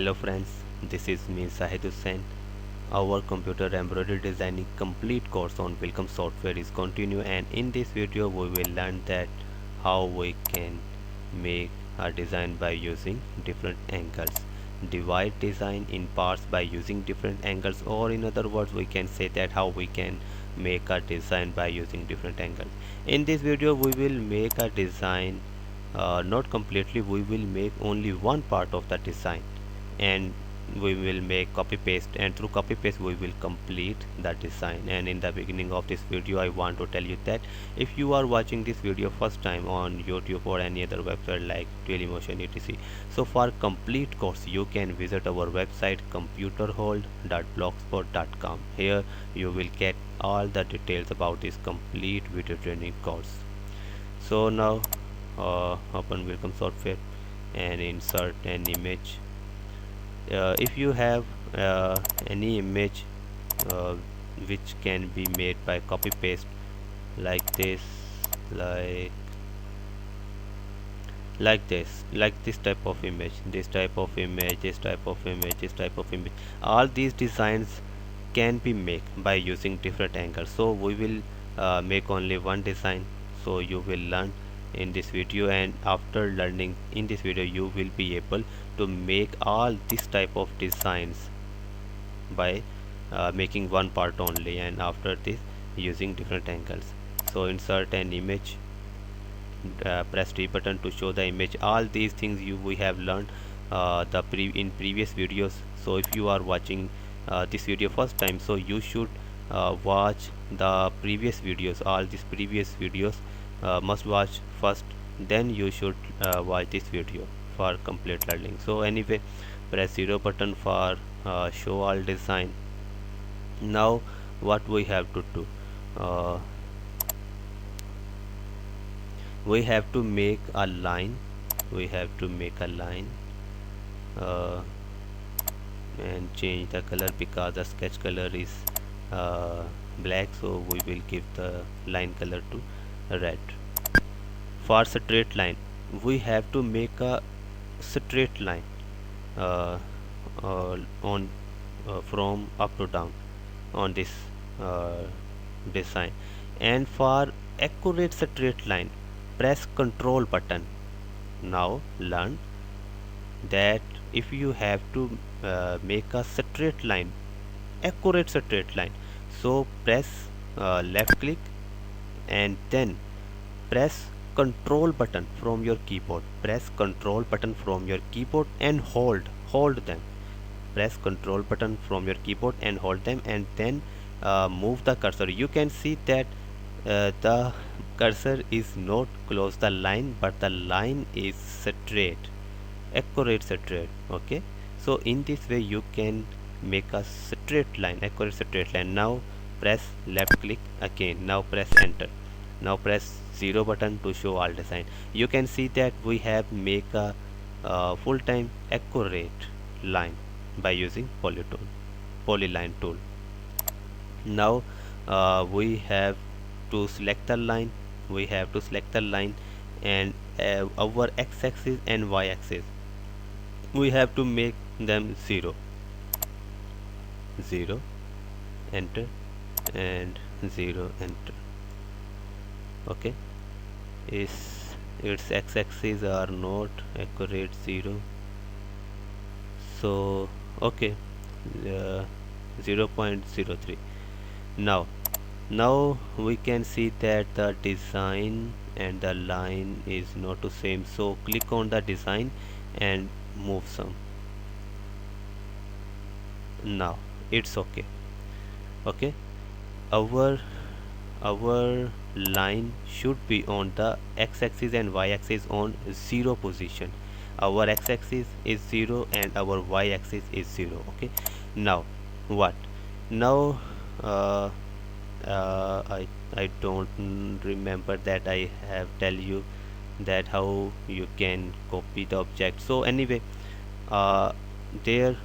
Hello friends, this is me Sahid Hussain. Our computer embroidery designing complete course on Welcome Software is continue, and in this video we will learn that how we can make a design by using different angles, divide design in parts by using different angles, or in other words we can say that how we can make a design by using different angles. In this video we will make a design, not completely, we will make only one part of the design, and we will make copy paste, and through copy paste we will complete the design. And in the beginning of this video I want to tell you that if you are watching this video first time on YouTube or any other website like Dailymotion etc, so for complete course you can visit our website computerhold.blogspot.com. here you will get all the details about this complete video training course. So now open Welcome Software and insert an image. If you have any image uh, which can be made by copy paste like this, like this type of image, this type of image, this type of image, this type of image, all these designs can be made by using different angles. So we will make only one design, so you will learn in this video, and after learning in this video you will be able to make all this type of designs by making one part only, and after this using different angles. So insert an image, press D button to show the image. All these things we have learned in previous videos. So if you are watching this video first time, so you should watch the previous videos. All these previous videos must watch first, then you should watch this video for complete learning. So anyway, press 0 button for show all design. Now what we have to do, we have to make a line, uh, and change the color because the sketch color is black, so we will give the line color to red. For straight line we have to make a straight line uh, on from up to down on this uh, design. And for accurate straight line press Ctrl button. Now learn that if you have to make a straight line, accurate straight line, so press left click and then press Control button from your keyboard. Press Control button from your keyboard and hold them. Press Control button from your keyboard and hold them, and then move the cursor. You can see that the cursor is not close the line, but the line is straight, accurate straight. Okay, so in this way you can make a straight line, accurate straight line. Now press left click again. Now press enter. Now press 0 button to show all design. You can see that we have make a full-time accurate line by using polyline tool. Now we have to select the line, and our x-axis and y-axis we have to make them 0, enter, and 0, enter. Okay, its x-axis are not accurate 0, so okay, 0.03. Now we can see that the design and the line is not the same, so click on the design and move some. Now it's okay. Our line should be on the x-axis and y-axis on 0 position. Our x-axis is 0 and our y-axis is 0. Okay, now what? Now I don't remember that I have tell you that how you can copy the object. So anyway, here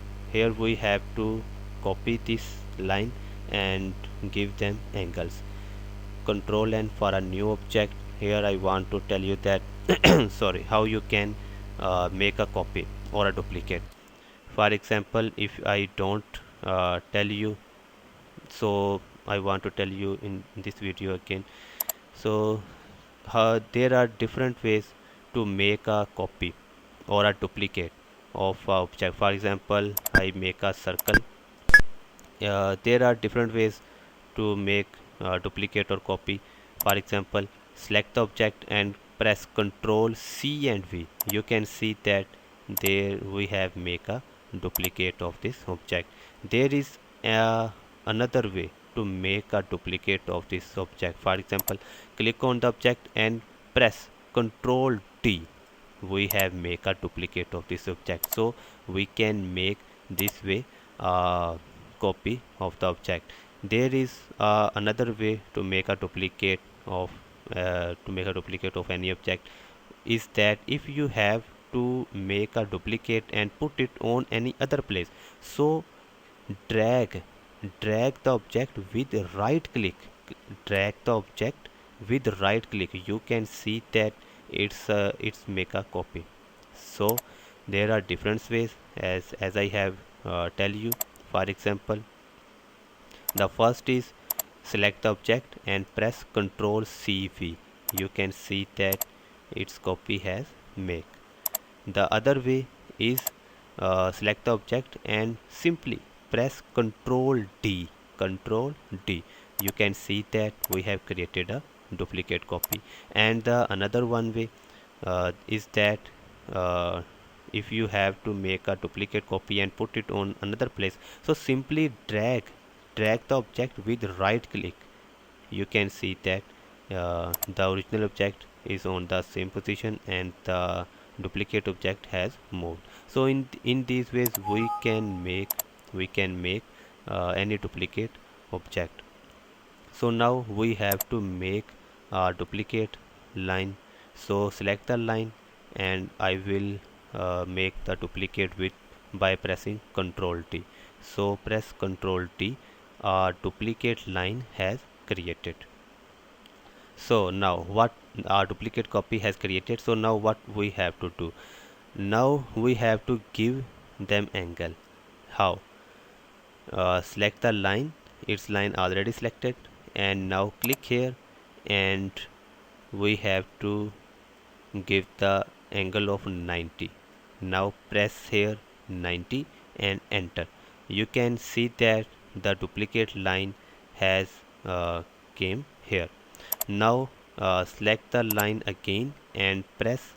we have to copy this line and give them angles. Control N for a new object. Here I want to tell you that sorry, how you can make a copy or a duplicate. For example, if I don't tell you, so I want to tell you in this video again. So there are different ways to make a copy or a duplicate of a object. For example, I make a circle. There are different ways to make duplicate or copy. For example, select the object and press Ctrl C and V. You can see that there we have make a duplicate of this object. There is another way to make a duplicate of this object. For example, click on the object and press Ctrl D. We have make a duplicate of this object, so we can make this way copy of the object. There is another way to make a duplicate of any object, is that if you have to make a duplicate and put it on any other place, so drag the object with right click. Drag the object with right click. You can see that it's make a copy. So there are different ways, as I have tell you. For example, the first is select the object and press Ctrl CV. You can see that its copy has make. The other way is select the object and simply press Ctrl D. Ctrl D. You can see that we have created a duplicate copy. And the another one way is that uh, if you have to make a duplicate copy and put it on another place, so simply drag the object with right click. You can see that the original object is on the same position and the duplicate object has moved. So in these ways we can make any duplicate object. So now we have to make a duplicate line. So select the line and I will make the duplicate with by pressing Ctrl T. So press Ctrl T. A duplicate line has created. So now what our duplicate copy has created. So now what we have to do? Now we have to give them angle. How? Select the line. Its line already selected, and now click here and we have to give the angle of 90. Now press here 90 and enter. You can see that the duplicate line has came here. Now select the line again and press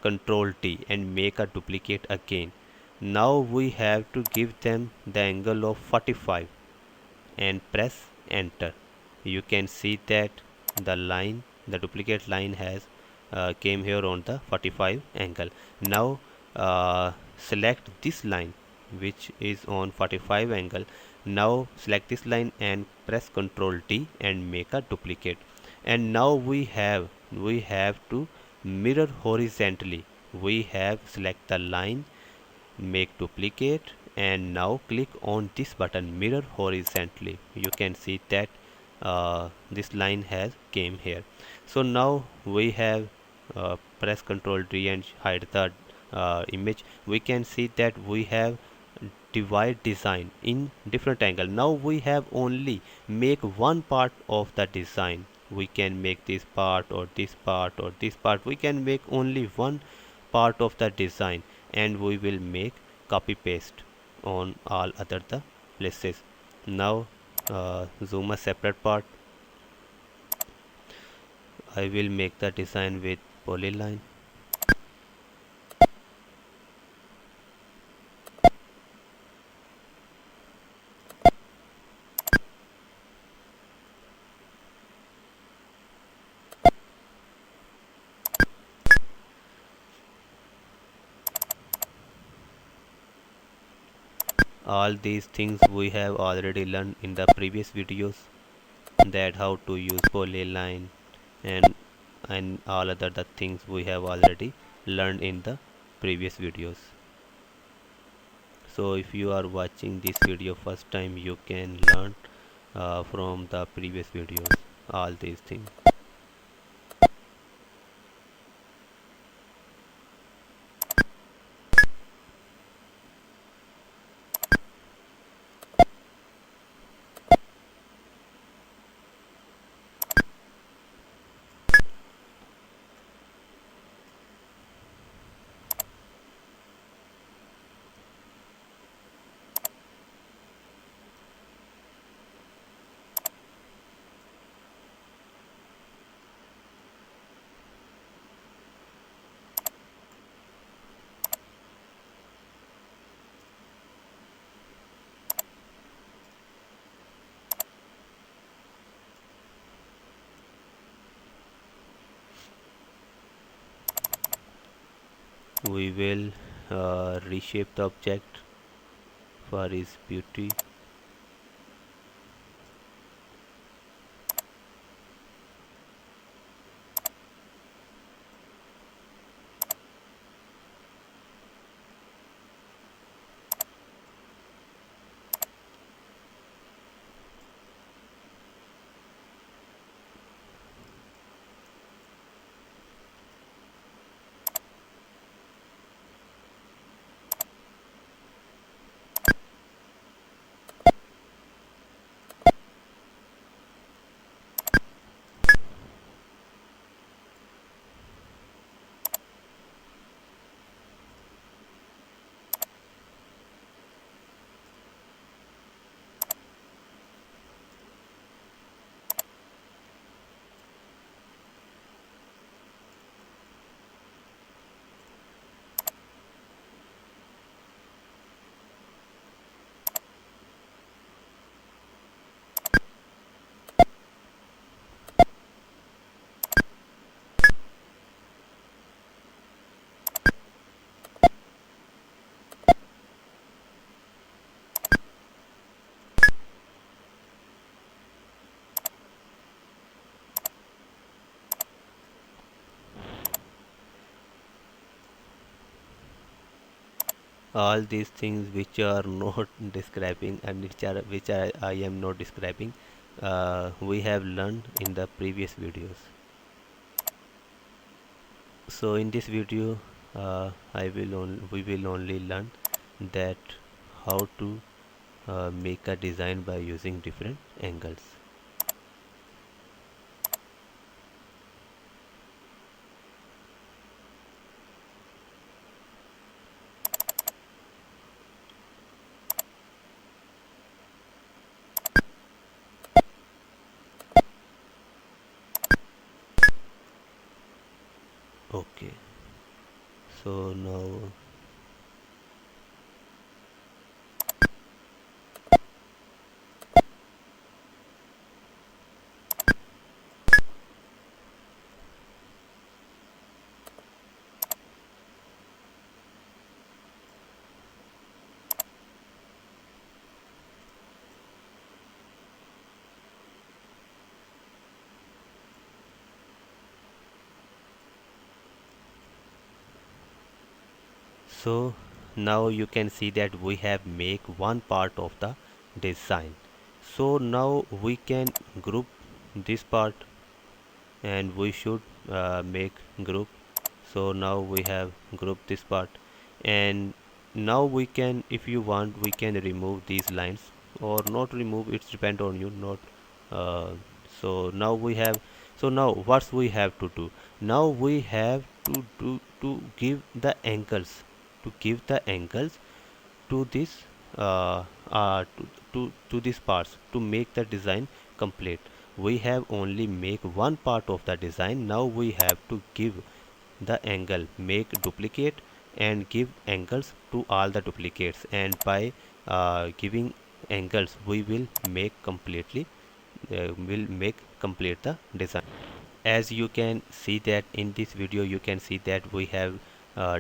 Ctrl T and make a duplicate again. Now we have to give them the angle of 45 and press enter. You can see that the duplicate line has came here on the 45 angle. Now select this line which is on 45 angle. Now select this line and press Ctrl T and make a duplicate. And now we have to mirror horizontally. We have select the line, make duplicate, and now click on this button, mirror horizontally. You can see that this line has came here. So now we have press Ctrl D and hide the image. We can see that we have divide design in different angle. Now we have only make one part of the design. We can make this part or this part or this part. We can make only one part of the design, and we will make copy paste on all other the places. Now zoom a separate part. I will make the design with polyline. All these things we have already learned in the previous videos, that how to use polyline and all other the things we have already learned in the previous videos. So if you are watching this video first time, you can learn from the previous videos all these things. We will reshape the object for its beauty. All these things which are not describing and I am not describing, we have learned in the previous videos. So in this video, we will only learn that how to make a design by using different angles. Okay, so now so now you can see that we have make one part of the design. So now we can group this part, and we should make group. So now we have grouped this part, and now we can, if you want, we can remove these lines or not remove, it's depend on you. Not uh, so now we have, so now what we have to do, now we have to do to give the angles, to give the angles to this to these parts, to make the design complete. We have only make one part of the design. Now we have to give the angle, make duplicate and give angles to all the duplicates, and by giving angles we will make completely will make complete the design. As you can see that in this video, you can see that we have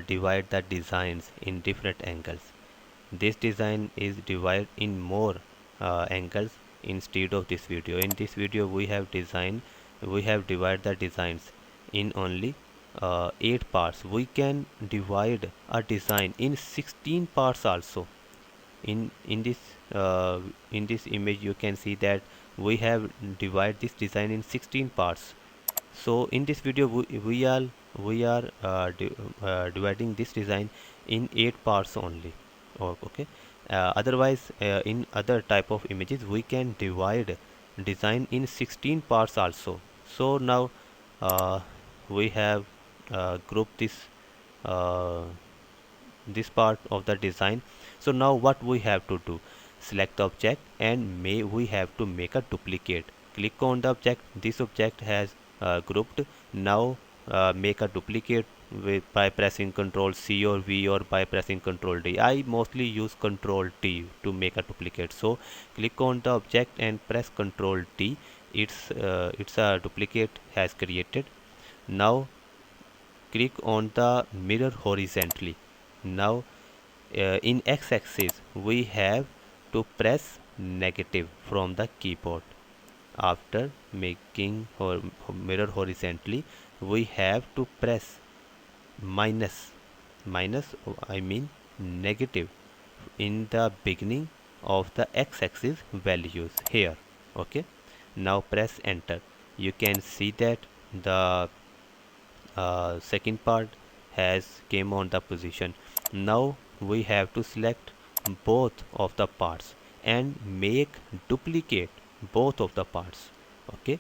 divide the designs in different angles. This design is divided in more angles instead of this video. In this video we have divided the designs in only 8 parts. We can divide a design in 16 parts also. In this image you can see that we have divided this design in 16 parts. So in this video we are dividing this design in 8 parts only. Okay. Otherwise in other type of images we can divide design in 16 parts also. So now we have grouped uh, this part of the design. So now what we have to do, select the object and we have to make a duplicate. Click on the object, this object has grouped. Now make a duplicate by pressing Ctrl C or V, or by pressing Ctrl D. I mostly use Ctrl T to make a duplicate. So click on the object and press Ctrl T. It's a duplicate has created. Now click on the mirror horizontally. Now in x-axis we have to press negative from the keyboard. After making mirror horizontally, we have to press minus, I mean negative, in the beginning of the x-axis values here. Okay, now press enter. You can see that the second part has came on the position. Now we have to select both of the parts and make duplicate both of the parts. Okay,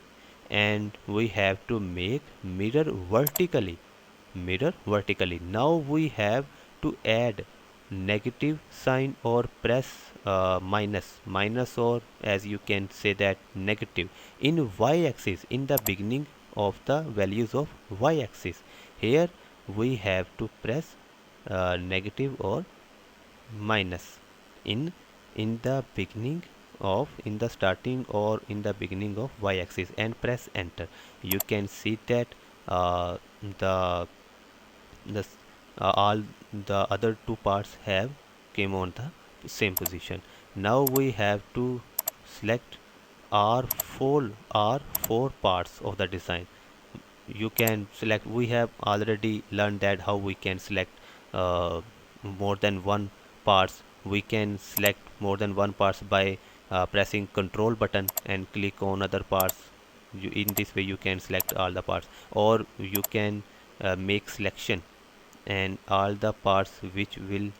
and we have to make mirror vertically. Now we have to add negative sign or press minus, or as you can say that negative in y-axis in the beginning of the values of y-axis. Here we have to press negative or minus in the beginning of in the starting or in the beginning of y-axis and press enter. You can see that the the all the other two parts have came on the same position. Now we have to select R4 parts of the design. You can select, we have already learned that how we can select more than one parts. We can select more than one parts by pressing control button and click on other parts. In this way you can select all the parts, or you can make selection and all the parts which will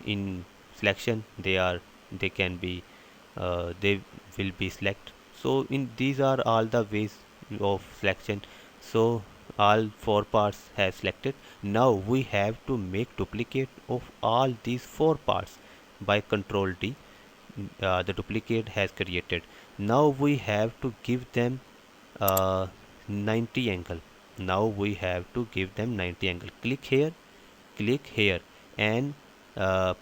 in selection they can be they will be select. So in these are all the ways of selection. So all four parts have selected. Now we have to make duplicate of all these four parts by control D. The duplicate has created. Now we have to give them 90 angle. Now we have to give them 90 angle. Click here and uh,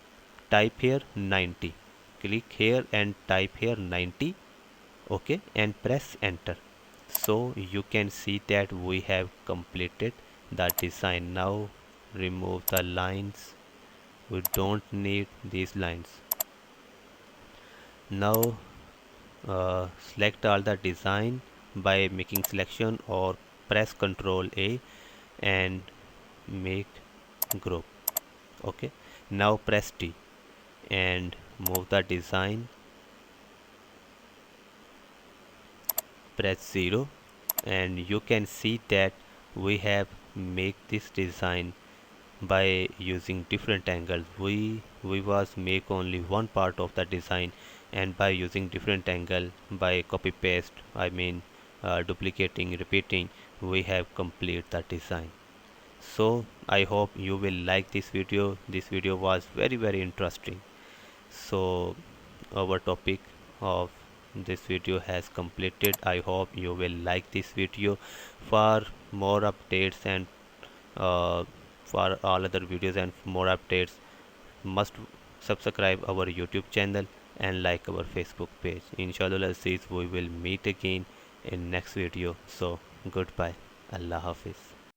type here 90. Click here and type here 90. Okay, and press enter. So you can see that we have completed the design. Now remove the lines. We don't need these lines. Now select all the design by making selection or press Ctrl A and make group. Okay, now press T and move the design, press 0, and you can see that we have make this design by using different angles. We was make only one part of the design, and by using different angle by copy paste, I mean duplicating, repeating, we have complete the design. So I hope you will like this video. This video was very interesting. So our topic of this video has completed. I hope you will like this video. For more updates and uh, for all other videos and more updates, must subscribe our YouTube channel and like our Facebook page. Inshallah Aziz, we will meet again in next video. So goodbye. Allah Hafiz.